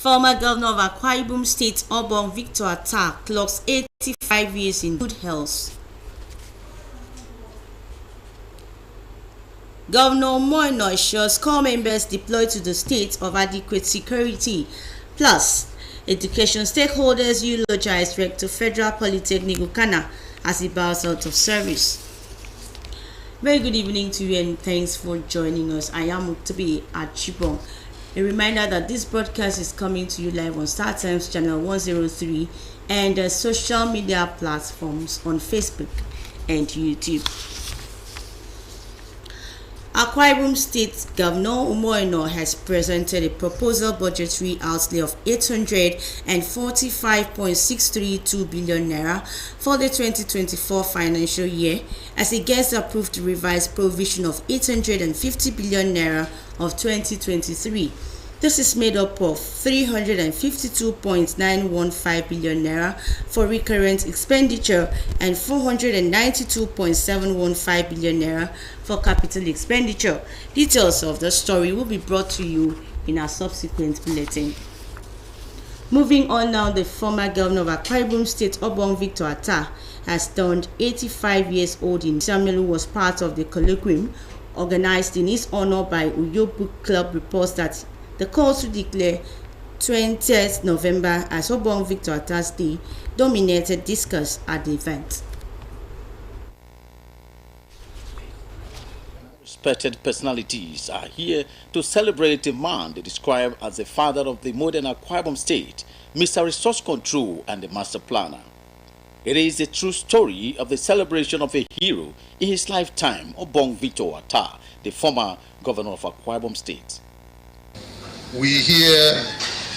Former governor of Akwa Ibom State, Obong Victor Attah, clocks 85 years in good health. Governor Umoino assures corps members deployed to the state of adequate security. Plus, education stakeholders eulogized Rector Federal Polytechnic Ukana as he bows out of service. Very good evening to you and thanks for joining us. I am Muktabi Achibong. A reminder that this broadcast is coming to you live on Star Times channel 103 and social media platforms on Facebook and YouTube. Akwa Ibom State Governor Umoino has presented a proposal budgetary outlay of 845.632 billion naira for the 2024 financial year as he gets approved revised provision of 850 billion naira of 2023. This is made up of 352.915 billion naira for recurrent expenditure and 492.715 billion naira for capital expenditure. Details of the story will be brought to you in our subsequent bulletin. Moving on now, the former governor of Akwa Ibom State, Obong Victor Attah, has turned 85 years old in Samuel, who was part of the colloquium organized in his honor by Uyo Book Club. Reports that the call to declare 20th November as Obong Victor Attah's Day dominated discourse at the event. Respected personalities are here to celebrate a man they describe as the father of the modern Akwa Ibom State, Mr. Resource Control and the Master Planner. It is a true story of the celebration of a hero in his lifetime, Obong Victor Attah, the former governor of Akwa Ibom State. We hear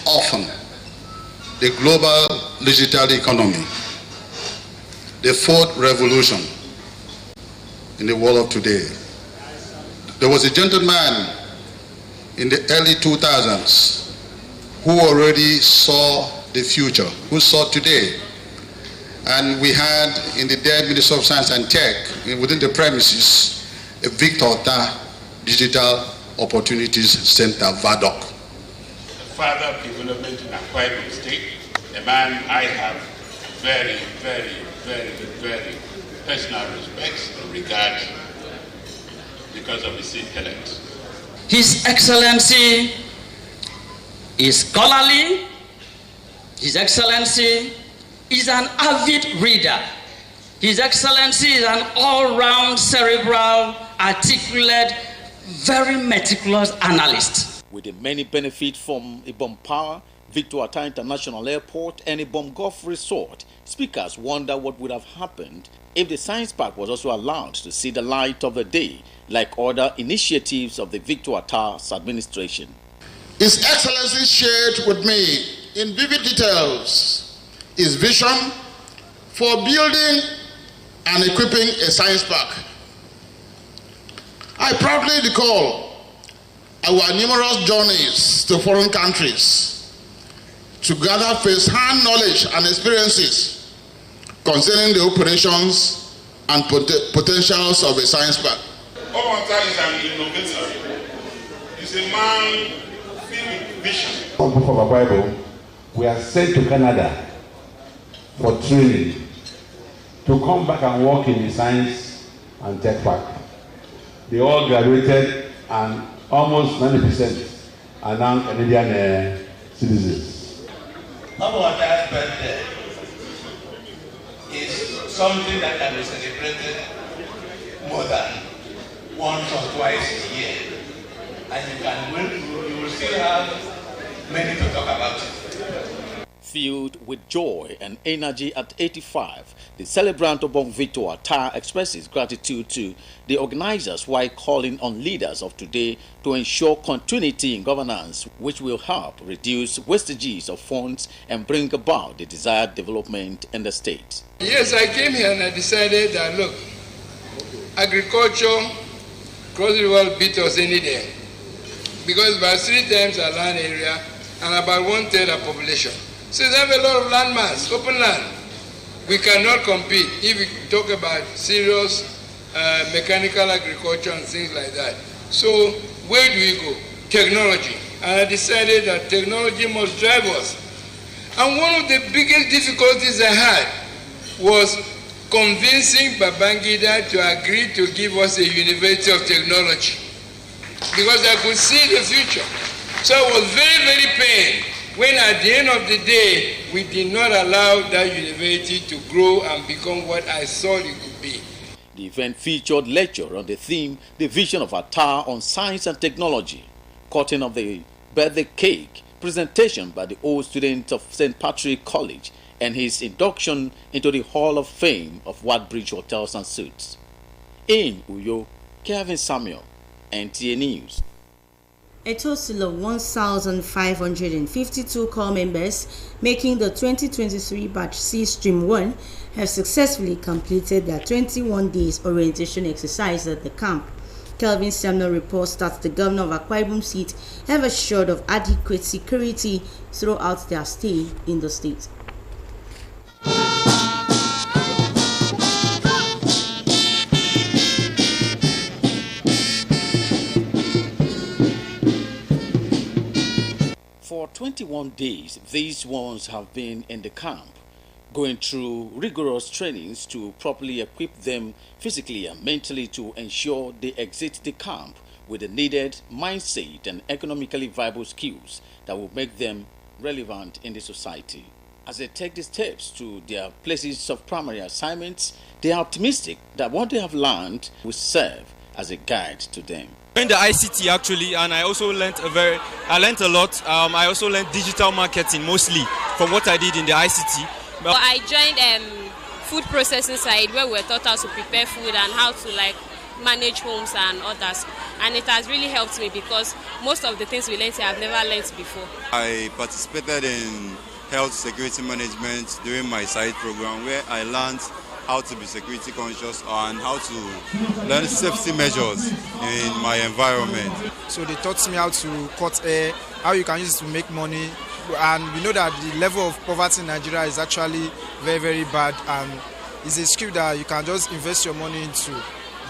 often the global digital economy, the fourth revolution in the world of today. There was a gentleman in the early 2000s who already saw the future, who saw today. And we had in the then Ministry of Science and Tech, within the premises, a Victor Attah Digital Opportunities Center, VADOC. Father of development in Akwa Ibom State, a man I have very personal respects and regard because of his intellect. His Excellency is scholarly. His Excellency is an avid reader. His Excellency is an all-round cerebral, articulate, very meticulous analyst. With the many benefits from Ibom Power, Victor Attah International Airport and Ibom Golf Resort, speakers wonder what would have happened if the science park was also allowed to see the light of the day, like other initiatives of the Victor Attah's administration. His Excellency shared with me in vivid details his vision for building and equipping a science park. I proudly recall our numerous journeys to foreign countries to gather first-hand knowledge and experiences concerning the operations and potentials of a science park. Obong Attah is an innovator. He's a man filled with vision. On behalf of Akwa Ibom, we are sent to Canada for training to come back and work in the science and tech park. They all graduated and almost 90% are now Canadian citizens. Obong Attah's birthday is something that can be celebrated more than once or twice a year. And you will still have many to talk about it. Filled with joy and energy at 85, the celebrant Obong Victor Attah expresses gratitude to the organizers while calling on leaders of today to ensure continuity in governance, which will help reduce wastages of funds and bring about the desired development in the state. Yes, I came here and I decided that, look, agriculture, cross the river beat us any day, because about 3 times our land area and about 1/3 our population. So they have a lot of land mass, open land. We cannot compete if we talk about serious mechanical agriculture and things like that. So where do we go? Technology. and I decided that technology must drive us. And one of the biggest difficulties I had was convincing Babangida to agree to give us a University of Technology, because I could see the future. So I was very, very pained when at the end of the day, we did not allow that university to grow and become what I thought it could be. The event featured lecture on the theme, The Vision of Attar on Science and Technology, cutting of the birthday cake, presentation by the old student of St. Patrick College, and his induction into the Hall of Fame of Wadbridge Hotels and Suites. In Uyo, Kevin Samuel, NTA News. A total of 1,552 corps members, making the 2023 batch C Stream 1, have successfully completed their 21 days orientation exercise at the camp. Kelvin Samuel reports that the governor of Akwa Ibom State have assured of adequate security throughout their stay in the state. For 21 days, these ones have been in the camp, going through rigorous trainings to properly equip them physically and mentally to ensure they exit the camp with the needed mindset and economically viable skills that will make them relevant in the society. As they take the steps to their places of primary assignments, they are optimistic that what they have learned will serve as a guide to them. In the ICT actually, and I also learned a lot. I also learned digital marketing mostly from what I did in the ICT. But I joined food processing side where we were taught how to prepare food and how to manage homes and others. And it has really helped me because most of the things we learned here I've never learned before. I participated in health security management during my side program where I learned how to be security conscious and how to learn safety measures in my environment. So they taught me how to cut hair, how you can use it to make money. And we know that the level of poverty in Nigeria is actually very, very bad. And it's a skill that you can just invest your money into,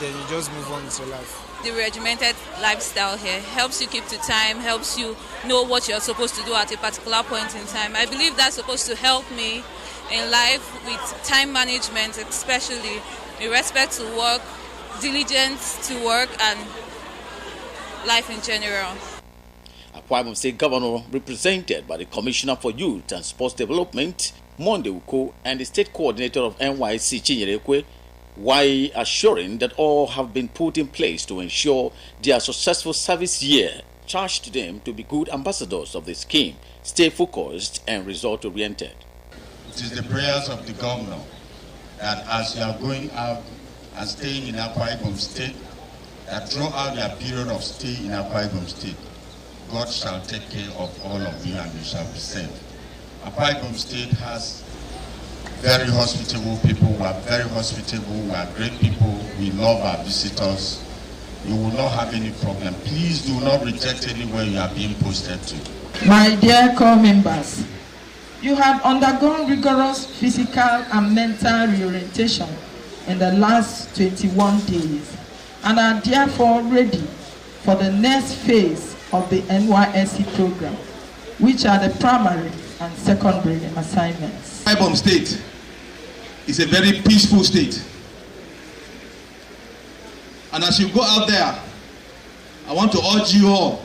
then you just move on with your life. The regimented lifestyle here helps you keep to time, helps you know what you're supposed to do at a particular point in time. I believe that's supposed to help me in life with time management, especially in respect to work, diligence to work, and life in general. Akwa Ibom State Governor, represented by the Commissioner for Youth and Sports Development, Monde Uko, and the State Coordinator of NYSC, Chinyerekwe, while assuring that all have been put in place to ensure their successful service year, charged them to be good ambassadors of the scheme, stay focused and result-oriented. It is the prayers of the governor that as you are going out and staying in Akwa Ibom State, that throughout your period of stay in Akwa Ibom State, God shall take care of all of you and you shall be saved. Akwa Ibom State has very hospitable people. We are very hospitable. We are great people. We love our visitors. You will not have any problem. Please do not reject anywhere you are being posted to. My dear corps members, you have undergone rigorous physical and mental reorientation in the last 21 days and are therefore ready for the next phase of the NYSC program, which are the primary and secondary assignments. Ibom State is a very peaceful state. And as you go out there, I want to urge you all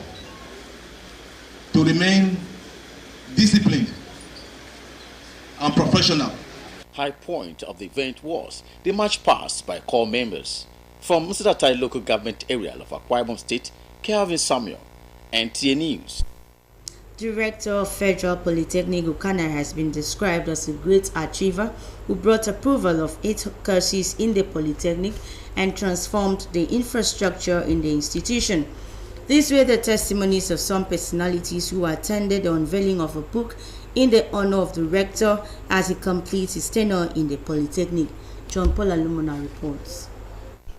to remain disciplined and professional. High point of the event was the march past by corps members. From Musadatai local government area of Akwa Ibom State, Kelvin Samuel, NTA News. Director of Federal Polytechnic Ukana has been described as a great achiever who brought approval of 8 courses in the Polytechnic and transformed the infrastructure in the institution. These were the testimonies of some personalities who attended the unveiling of a book in the honor of the rector as he completes his tenure in the Polytechnic. John Paul Alumina reports.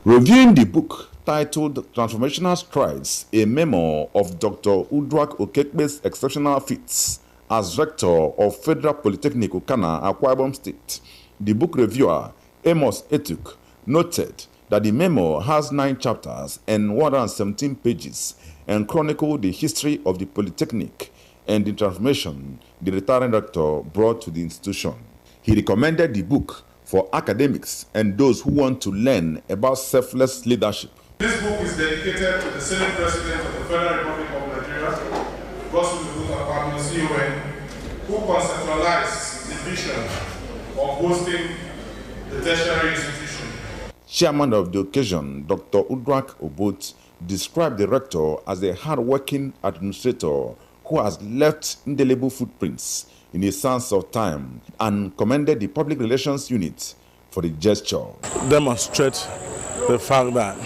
Reviewing the book titled Transformational Strides, a memo of Dr. Udwak Okekbe's exceptional feats as rector of Federal Polytechnic Ukana, Akwa Ibom State, the book reviewer, Amos Etuk, noted that the memo has 9 chapters and 117 pages and chronicled the history of the Polytechnic and the transformation the retiring rector brought to the institution. He recommended the book for academics and those who want to learn about selfless leadership. This book is dedicated to the Senate President of the Federal Republic of Nigeria, Godswill Akpabio, CON, who conceptualized the vision of hosting the tertiary institution. Chairman of the occasion, Dr. Uduak Obot, described the rector as a hard-working administrator who has left indelible footprints in a sense of time and commended the public relations unit for the gesture. Demonstrate the fact that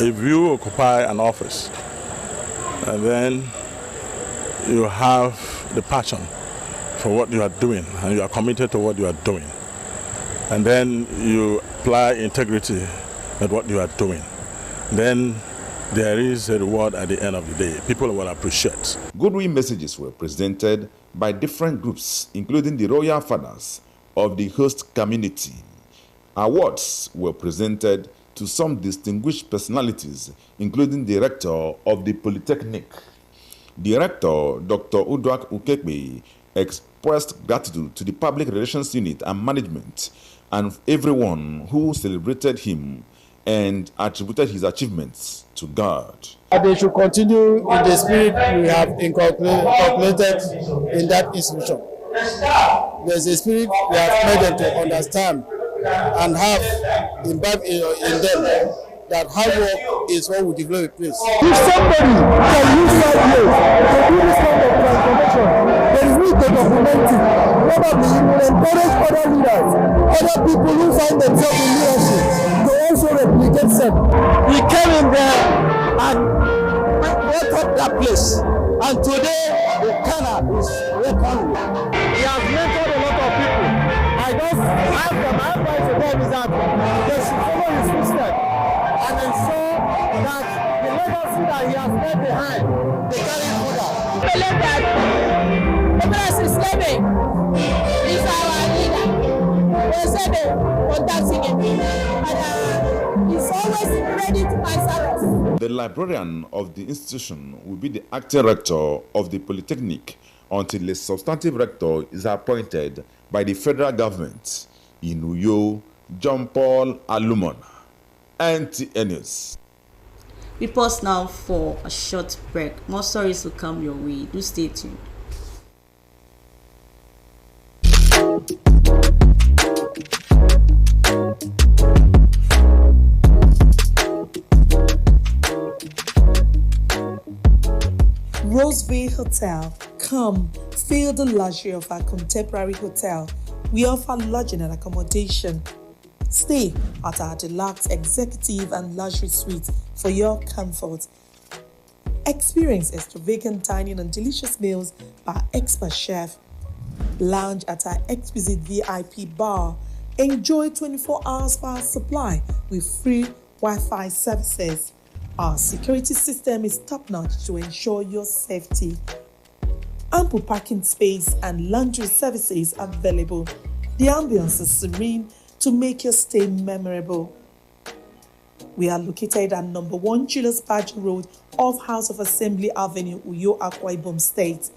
if you occupy an office and then you have the passion for what you are doing and you are committed to what you are doing, and then you apply integrity at what you are doing, then there is a reward at the end of the day. People will appreciate. Goodwill messages were presented by different groups, including the royal fathers of the host community. Awards were presented to some distinguished personalities, including the rector of the Polytechnic. The rector, Dr. Uduak Okekpe, expressed gratitude to the public relations unit and management and everyone who celebrated him and attributed his achievements to God. They should continue in the spirit we have inculcated in that institution. There's a spirit we have made them to understand and have imbibed in them that hard work is what will develop a place. If somebody can use 5 years to do this kind of transformation, there is need to document it. Probably it will encourage other leaders, other people who find themselves in leadership to also replicate them. We came in there and brought up that place, and today the Ghana is reckoned with. He has mentored a lot of people. I just have my advice to them is that they should follow his footsteps and ensure that the legacy that he has left behind, they carry it further. I believe that Obras Islamic is our leader. We said they contacting him, and he's always ready to answer us. The librarian of the institution will be the acting rector of the Polytechnic until a substantive rector is appointed by the federal government. In Uyo, John Paul Alumon, NTA News. We pause now for a short break. More stories will come your way. Do stay tuned. Roseville Hotel. Come, feel the luxury of our contemporary hotel. We offer lodging and accommodation. Stay at our deluxe executive and luxury suites for your comfort. Experience extravagant dining and delicious meals by our expert chef. Lounge at our exquisite VIP bar. Enjoy 24 hours power supply with free Wi-Fi services. Our security system is top-notch to ensure your safety. Ample parking space and laundry services available. The ambience is serene to make your stay memorable. We are located at number 1 Julius Badger Road off House of Assembly Avenue, Uyo, Akwa Ibom State.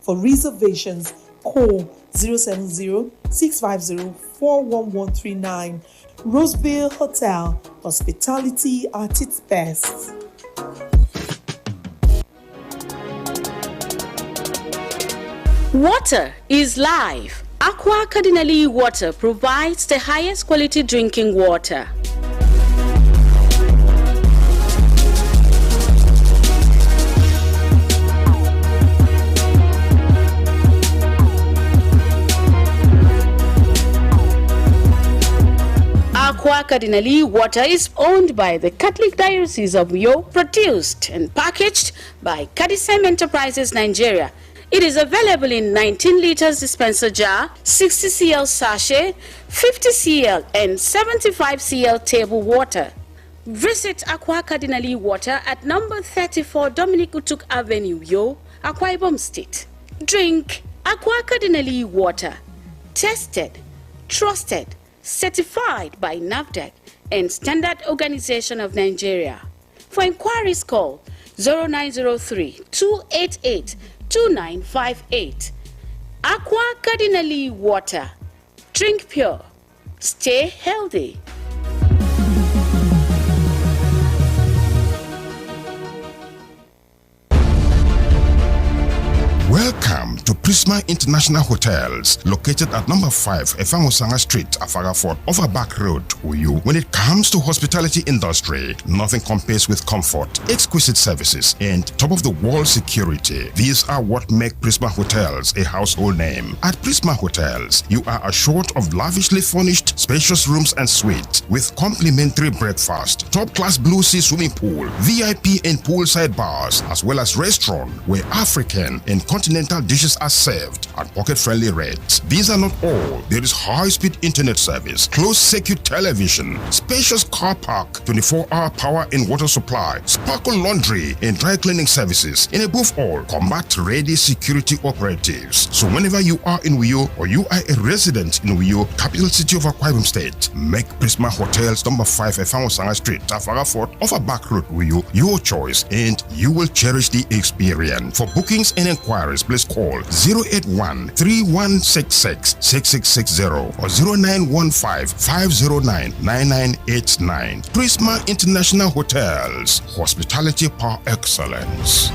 For reservations, call 070-650-41139. Roseville Hotel, hospitality at its best. Water is life. Aqua Cardinali Water provides the highest quality drinking water. Aqua Cardinali Water is owned by the Catholic Diocese of Uyo, produced and packaged by Cadisem Enterprises Nigeria. It is available in 19 liters dispenser jar, 60 cl sachet, 50 cl and 75 cl table water. Visit Aqua Cardinali Water at number 34 Dominic Utuk Avenue, Uyo, Akwa Ibom State. Drink Aqua Cardinali Water. Tested, trusted, certified by NAFDAC and Standard Organization of Nigeria. For inquiries, call 0903-288-2958. Aqua Cardinally Water. Drink pure. Stay healthy. Welcome to Prisma International Hotels, located at number 5 Efamosanga Street, Afagafort, Overback Road, Uyu. When it comes to hospitality industry, nothing compares with comfort, exquisite services, and top-of-the-world security. These are what make Prisma Hotels a household name. At Prisma Hotels, you are assured of lavishly furnished, spacious rooms and suites with complimentary breakfast, top-class blue sea swimming pool, VIP and poolside bars, as well as restaurant where African and continental dishes are served at pocket-friendly rates. These are not all. There is high-speed internet service, closed-circuit television, spacious car park, 24-hour power and water supply, sparkle laundry and dry cleaning services, and above all, combat-ready security operatives. So whenever you are in Uyo or you are a resident in Uyo, capital city of Akwa Ibom State, make Prisma Hotels number 5 Efamosanga Street, Afagafort, Overback Road, Uyo, your choice, and you will cherish the experience. For bookings and inquiries, please call 081-3166-6660 or 0915-509-9989. Prisma International Hotels, hospitality par excellence.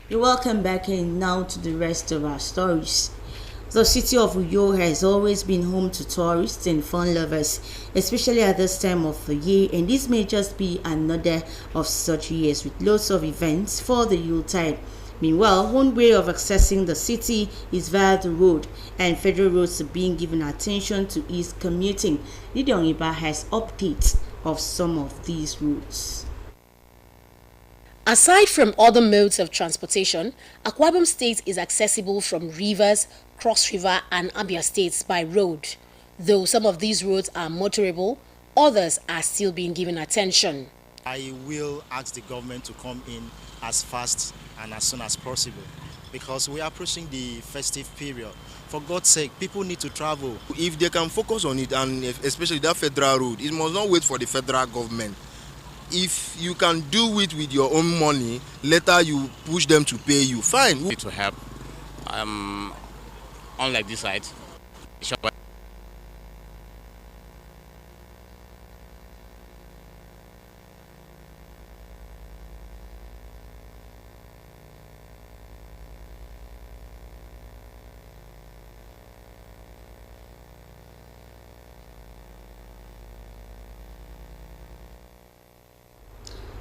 You're welcome back in now to the rest of our stories. The city of Uyo has always been home to tourists and fun lovers, especially at this time of the year, and this may just be another of such years with lots of events for the Yuletide. Meanwhile, one way of accessing the city is via the road, and federal roads are being given attention to ease commuting. Gideon Iba has updates of some of these routes. Aside from other modes of transportation, Akwa Ibom State is accessible from Rivers, Cross River and Abia states by road. Though some of these roads are motorable, others are still being given attention. I will ask the government to come in as fast and as soon as possible because we are approaching the festive period. For God's sake, people need to travel. If they can focus on it, and especially that federal road, it must not wait for the federal government. If you can do it with your own money, later you push them to pay you, fine. It will help. Unlike this side,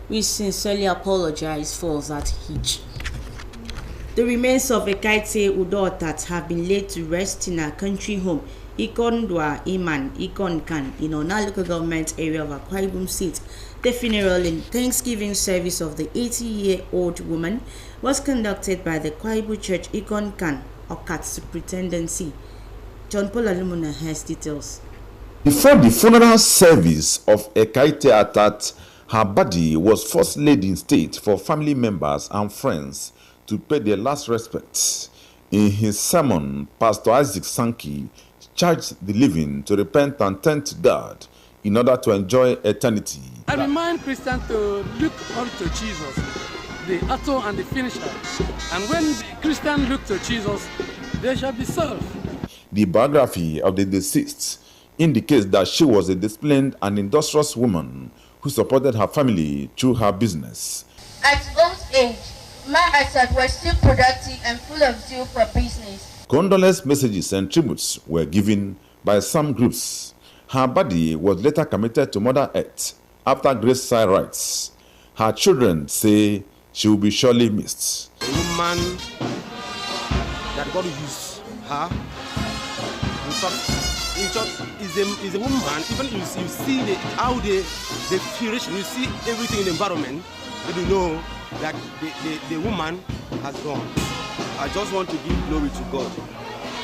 we sincerely apologize for that hitch. The remains of Ekaite Udotat have been laid to rest in our country home, Ikondwa Iman Ikonkan, in Ona local government area of Akwa Ibom State. The funeral and Thanksgiving service of the 80-year-old woman was conducted by the Akwa Ibom Church Ikonkan, Okat Superintendency. John Paul Alumuna has details. Before the funeral service of Ekaite Atat, her body was first laid in state for family members and friends to pay their last respects. In his sermon, Pastor Isaac Sankey charged the living to repent and turn to God in order to enjoy eternity. I remind Christians to look unto Jesus, the author and the finisher. And when the Christians look to Jesus, they shall be saved. The biography of the deceased indicates that she was a disciplined and industrious woman who supported her family through her business. At old age, my assets were still productive and full of zeal for business. Condolence messages and tributes were given by some groups. Her body was later committed to Mother Earth after graveside rites. Her children say she will be surely missed. A woman that God used her, in fact, is a woman. Even you see how the creation, you see everything in the environment, then you know that the woman has gone. I just want to give glory to God.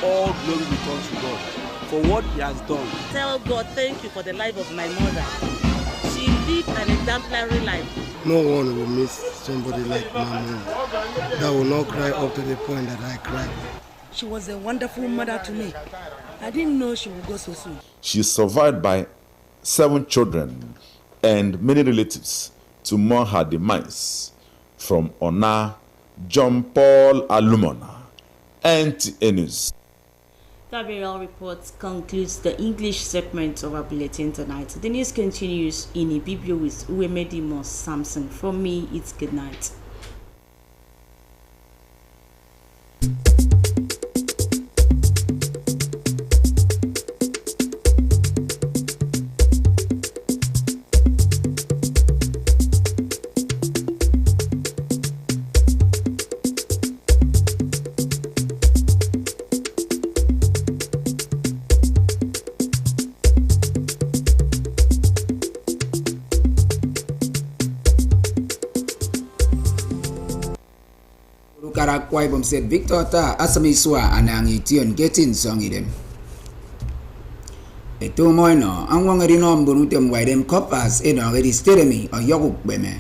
All glory returns to God for what He has done. Tell God thank you for the life of my mother. She lived an exemplary life. No one will miss somebody like my mom that will not cry up to the point that I cried. She was a wonderful mother to me. I didn't know she would go so soon. She is survived by 7 children and many relatives to mourn her demise. From Ona, John Paul Alumona, NTA News. Gabriel Reports concludes the English segment of our bulletin tonight. The news continues in Ibibio with Uwemedi Moss Samson. From me, it's good night. Akwa Ibom said Victor Ta asamiswa anangi tion getin song idem. Eto moino angwang rino mbunutem waidem kopas eno gedi steremi o yoguk beme.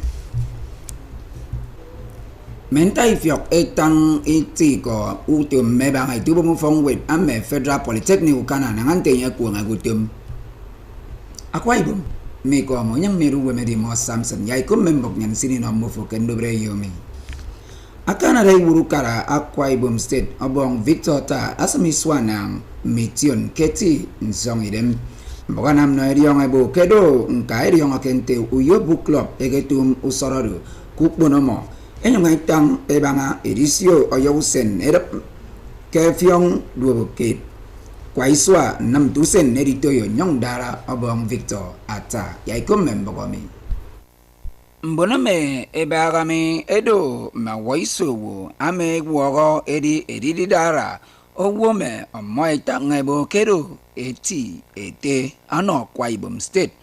Menta ifyok etang iti ko utum mebang ay tubo mo fong wit ame Federal Polytechnic ukana nangante niya kuwang agutum. Akwa Ibom miko mo nyang meru wemedi mo Samson yay kumembok nyan sinino mo fuken dobre yomi. Akana ray wurukara Akwa Ibom State obong Victor Ta asamiswa nang mission keti nsong idem bokanam no eriong ebo kedo nka eriong akente uyo book club egetum usorodu kupbonomo enyong itang ebanga edisio oyosen erep kefiong duoboket kwaiswa nam tusen neritoyo nyong dara obong Victor Ata yaikom membogomi Mboname ebagami edo ma waisowo ame gwogo edi dara owome omoita ngebo kedo eti ete ano Akwa Ibom State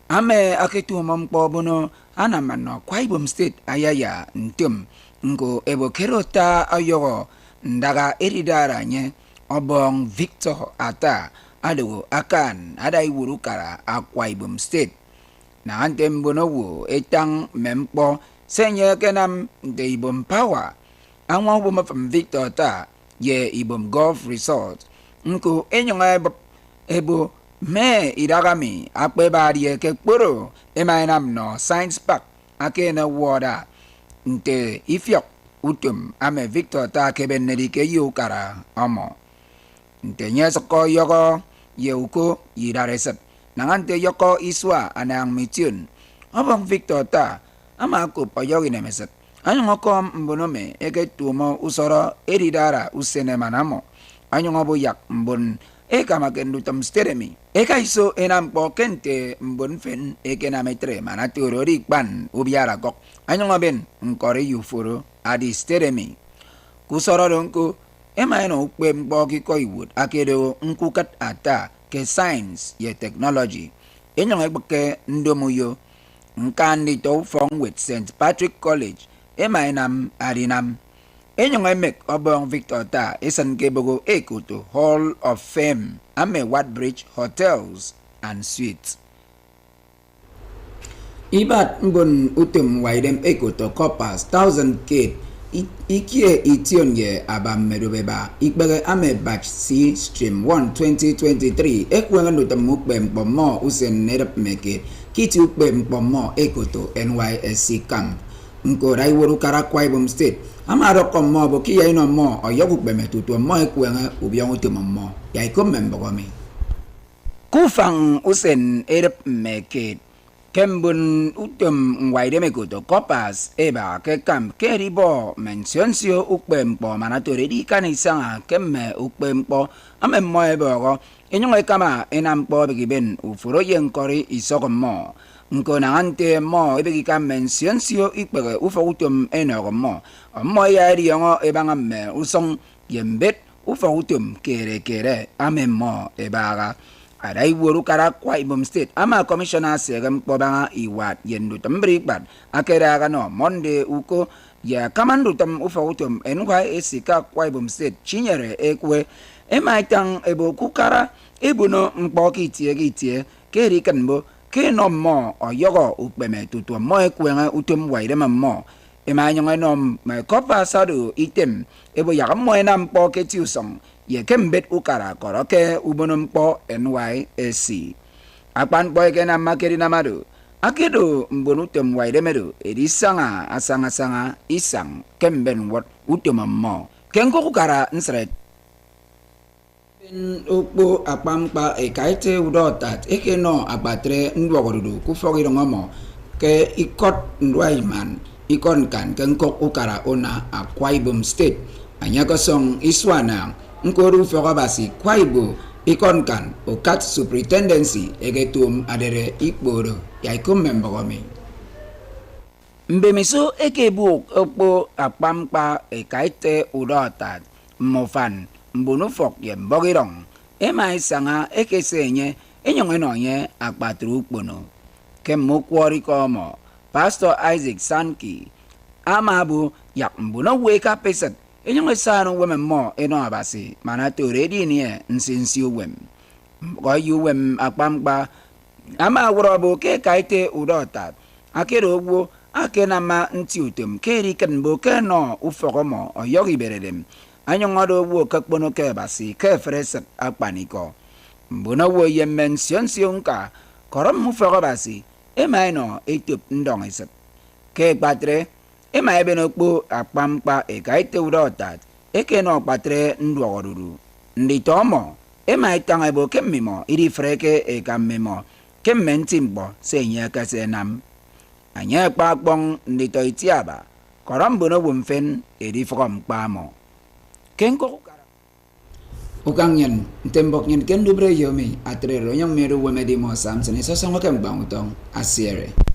ame aketu mompo bono anamano Akwa Ibom State ayaya ntum ngo ebo kero ta ayogo ndaga edi dara nye obong Victor Ata adogo akan adai wurukara Akwa Ibom State na antem bonowo etang mempo senye kenam de Ibom Power angwa boma from Victor Ta ye Ibom Golf Resort nko enyonga ebo me idagami akpe barie ke kporo emainam no Science Park akena water nte ifyok utum ame Victor Ta keben nedike yukara amo nte nyesoko yogo yeuko yidareset nangante yoko iswa anang mission obong Victor Ta ama ko payogi nemeset anyong ko mbonome ege tumo usoro eridara usene manamo anyong obo yak mbon eka makendu tam steremi eka iso enam po kente mbon fen eke na metre manaturo rikban ubiara gok anyong ben nkore yufuro adi steremi kusoro donko ema eno ukwe mbogi ko iwud akedo nkukat ata ke science ye technology enyong egbeke ndomuyo nkandi to from with St. Patrick College emainam arinam enyong emek obong Victor Ta esan kebogo ekuto Hall of Fame ame Wadbridge Hotels and Suites ibat mbon utum waidem ekuto Coppers 1000 kid ikie ition ye abam medobeba ikbege ame batch C stream 1 2023 ekwenga nutamuk bempomo usen nerep meke kiti bempomo ekoto NYSC camp nko rai woru Akwa Ibom State amaro komo bo kiya ino mo oyoguk bemetutu mo ekwenga ubiong utumomo yai komembogomi kufang usen erep meke Kembun utum ngwaideme kuto Coppers eba ke kam keribo mensionsio ukbempo manatore di kanisanga kemme ukbempo amemmo ebogo inyong kama enampo begiben ufuro yenkori isogomo nko nangante mo ebegi kam mensionsio ikbege ufo utum enogomo mo ya riongo ebangamme usong yembet ufo utum kere amemmo ebaga Adai wuru Akwa Ibom State ama commissioner segem pobanga iwat yendu tambrikbat akera gano monde uko ya kamandu tam ufagutum enwa esika Akwa Ibom State chinyere ekwe emaitang ebo kukara ebuno mpoki tie keri kanbo ke no mo oyogo ukbeme tutu mo ekwenga utum waide mo emanyong enom me kopa sadu item ebo yakamo enam po ke tiusong ye kembet ukara koroke ubonum po NYSC akpan boy ke nama keri namadu akedo mbonutem waidemedo edisanga asanga isang kemben wat utemammo kenko ukara nsret ukpo akpampa ekaite udotat ekeno abatre ndwagodudu kufogi ngomo ke ikot ndwaiman ikon kan kenkok ukara ona Akwa Ibom State anyakosong iswana nkoru fogabasi kwaibo ikon kan okat superintendency egetum adere ikboro yaikum membogomi mbemiso ekebu okpo akpampa ekaite udotat mofan mbunufok ye mbogirong emai sanga ekesenye enyongenonye akpatru ukpono kemokwori komo Pastor Isaac Sanki amabu yak mbuno weka peset enyongesano weme mo eno abasi mana toredi ni nsinsi wem go yuwem akpampa ama wrobo ke kaite udota akero ogwo akenama nti utem keri kenbo keno ufogomo oyogi beredem anyongodo wo kakpono ke basi ke freset akpaniko mbuno wo yemen sionka korom mufogo basi emaino etop ndong isep ke patre emai benokpo akpampa ekaite udotat ekeno patre ndwogoruru nditomo emai tangebo kemmimo iri freke ekammimo kemmentimbo senye kasenam anya kpakpong ndito itiaba korom bono wumfen edi fogom kpamo kenko ukangyan tembok nyen kendu bre yomi atrero nyang meru wemedi mo samsene sosongo kembang utong asiere